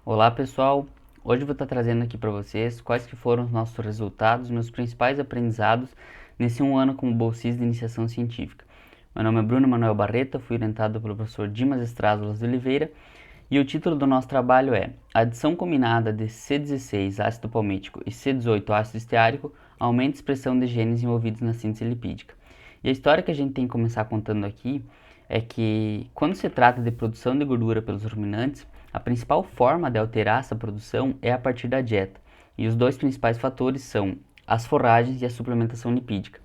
Olá pessoal, hoje eu vou estar trazendo aqui para vocês quais que foram os nossos resultados, meus principais aprendizados nesse um ano como bolsista de iniciação científica. Meu nome é Bruno Manuel Barreto, fui orientado pelo professor Dimas Estrazulas de Oliveira e o título do nosso trabalho é Adição combinada de C16 ácido palmítico e C18 ácido esteárico aumenta a expressão de genes envolvidos na síntese lipídica. E a história que a gente tem que começar contando aqui é que quando se trata de produção de gordura pelos ruminantes, a principal forma de alterar essa produção é a partir da dieta, e os dois principais fatores são as forragens e a suplementação lipídica.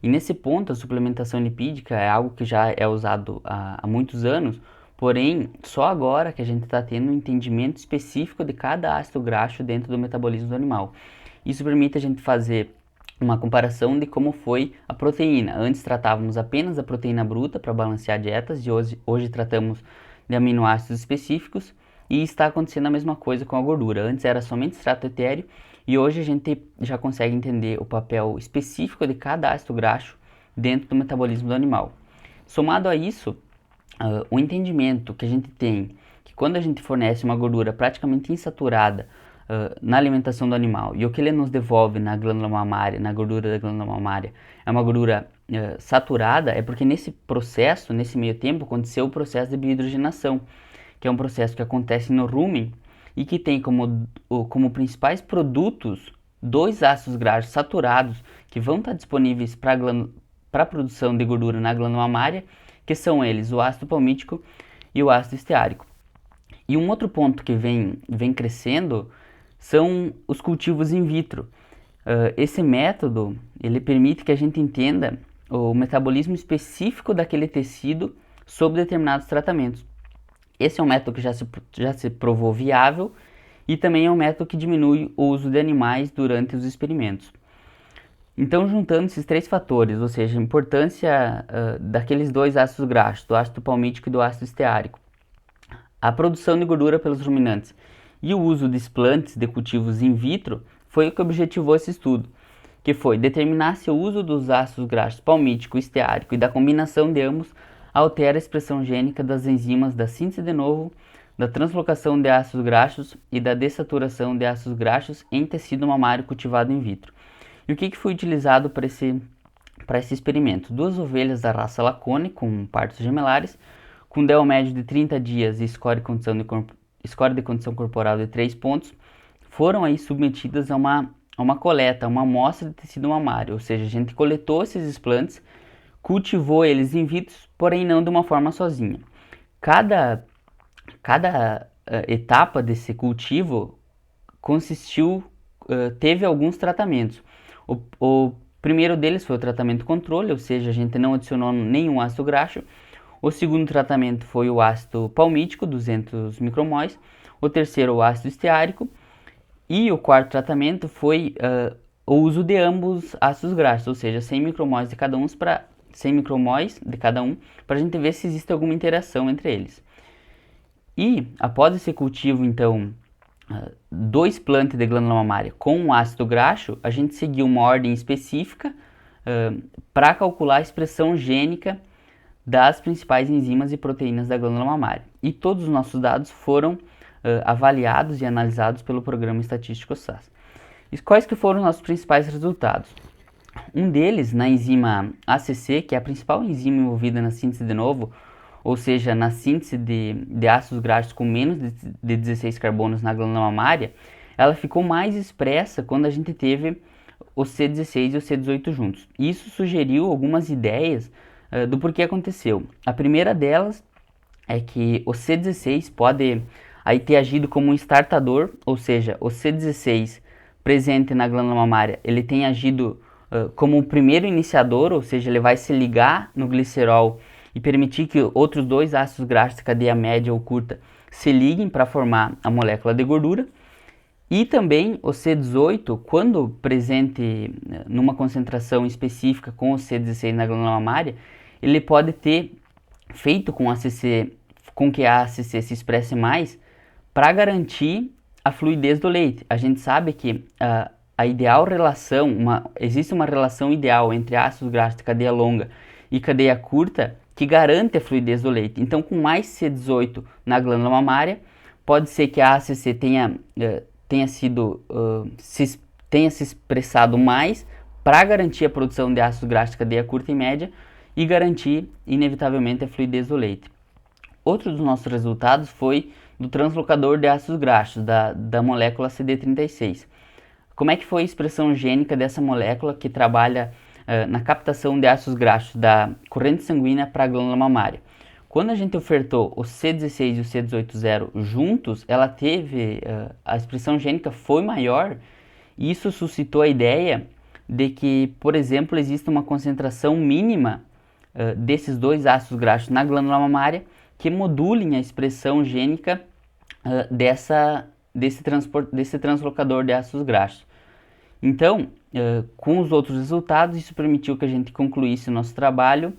E nesse ponto, a suplementação lipídica é algo que já é usado há muitos anos, porém, só agora que a gente está tendo um entendimento específico de cada ácido graxo dentro do metabolismo do animal. Isso permite a gente fazer uma comparação de como foi a proteína. Antes tratávamos apenas da proteína bruta para balancear dietas e hoje tratamos de aminoácidos específicos e está acontecendo a mesma coisa com a gordura. Antes era somente extrato etéreo e hoje a gente já consegue entender o papel específico de cada ácido graxo dentro do metabolismo do animal. Somado a isso, o entendimento que a gente tem que quando a gente fornece uma gordura praticamente insaturada na alimentação do animal e o que ele nos devolve na glândula mamária, na gordura da glândula mamária, é uma gordura saturada, é porque nesse processo, nesse meio tempo, aconteceu o processo de biohidrogenação, que é um processo que acontece no rumen e que tem como principais produtos dois ácidos graxos saturados que vão estar disponíveis para a produção de gordura na glândula mamária, que são eles o ácido palmítico e o ácido esteárico. E um outro ponto que vem crescendo são os cultivos in vitro. Esse método ele permite que a gente entenda o metabolismo específico daquele tecido sob determinados tratamentos. Esse é um método que já se provou viável e também é um método que diminui o uso de animais durante os experimentos. Então, juntando esses três fatores, ou seja, a importância daqueles dois ácidos graxos, do ácido palmítico e do ácido esteárico, a produção de gordura pelos ruminantes e o uso de explantes de cultivos in vitro foi o que objetivou esse estudo, que foi determinar se o uso dos ácidos graxos palmítico e esteárico e da combinação de ambos altera a expressão gênica das enzimas da síntese de novo, da translocação de ácidos graxos e da dessaturação de ácidos graxos em tecido mamário cultivado in vitro. E o que foi utilizado para esse experimento? 2 ovelhas da raça Lacone com partos gemelares, com DEL médio de 30 dias e score de condição corporal de 3 pontos, foram aí submetidas a uma coleta, uma amostra de tecido mamário, ou seja, a gente coletou esses explantes, cultivou eles in vitro, porém não de uma forma sozinha. Cada etapa desse cultivo teve alguns tratamentos. O primeiro deles foi o tratamento controle, ou seja, a gente não adicionou nenhum ácido graxo. O segundo tratamento foi o ácido palmítico, 200 micromols. O terceiro, o ácido esteárico. E o quarto tratamento foi o uso de ambos ácidos graxos, ou seja, 100 micromols de cada um para a gente ver se existe alguma interação entre eles. E após esse cultivo, então, do explante de glândula mamária com um ácido graxo, a gente seguiu uma ordem específica para calcular a expressão gênica das principais enzimas e proteínas da glândula mamária. E todos os nossos dados foram avaliados e analisados pelo programa estatístico SAS. E quais que foram os nossos principais resultados? Um deles, na enzima ACC, que é a principal enzima envolvida na síntese de novo, ou seja, na síntese de ácidos graxos com menos de 16 carbonos na glândula mamária, ela ficou mais expressa quando a gente teve o C16 e o C18 juntos. Isso sugeriu algumas ideias do porquê aconteceu. A primeira delas é que o C16 pode aí ter agido como um startador, ou seja, o C16 presente na glândula mamária, ele tem agido como o primeiro iniciador, ou seja, ele vai se ligar no glicerol e permitir que outros dois ácidos graxos de cadeia média ou curta se liguem para formar a molécula de gordura. E também o C18, quando presente numa concentração específica com o C16 na glândula mamária, ele pode ter feito com que a ACC se expresse mais para garantir a fluidez do leite. A gente sabe que a ideal relação, existe uma relação ideal entre ácidos graxos de cadeia longa e cadeia curta que garante a fluidez do leite. Então, com mais C18 na glândula mamária, Pode ser que a ACC tenha se expressado mais para garantir a produção de ácidos graxos de cadeia curta e média e garantir, inevitavelmente, a fluidez do leite. Outro dos nossos resultados foi do translocador de ácidos graxos, da molécula CD36. Como é que foi a expressão gênica dessa molécula que trabalha na captação de ácidos graxos da corrente sanguínea para a glândula mamária? Quando a gente ofertou o C16 e o C18.0 juntos, ela teve, a expressão gênica foi maior, e isso suscitou a ideia de que, por exemplo, existe uma concentração mínima desses dois ácidos graxos na glândula mamária que modulem a expressão gênica desse translocador de ácidos graxos. Então, com os outros resultados, isso permitiu que a gente concluísse o nosso trabalho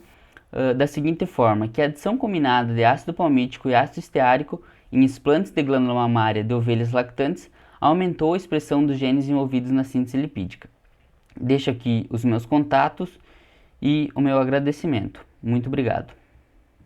da seguinte forma, que a adição combinada de ácido palmítico e ácido esteárico em explantes de glândula mamária de ovelhas lactantes aumentou a expressão dos genes envolvidos na síntese lipídica. Deixo aqui os meus contatos e o meu agradecimento. Muito obrigado.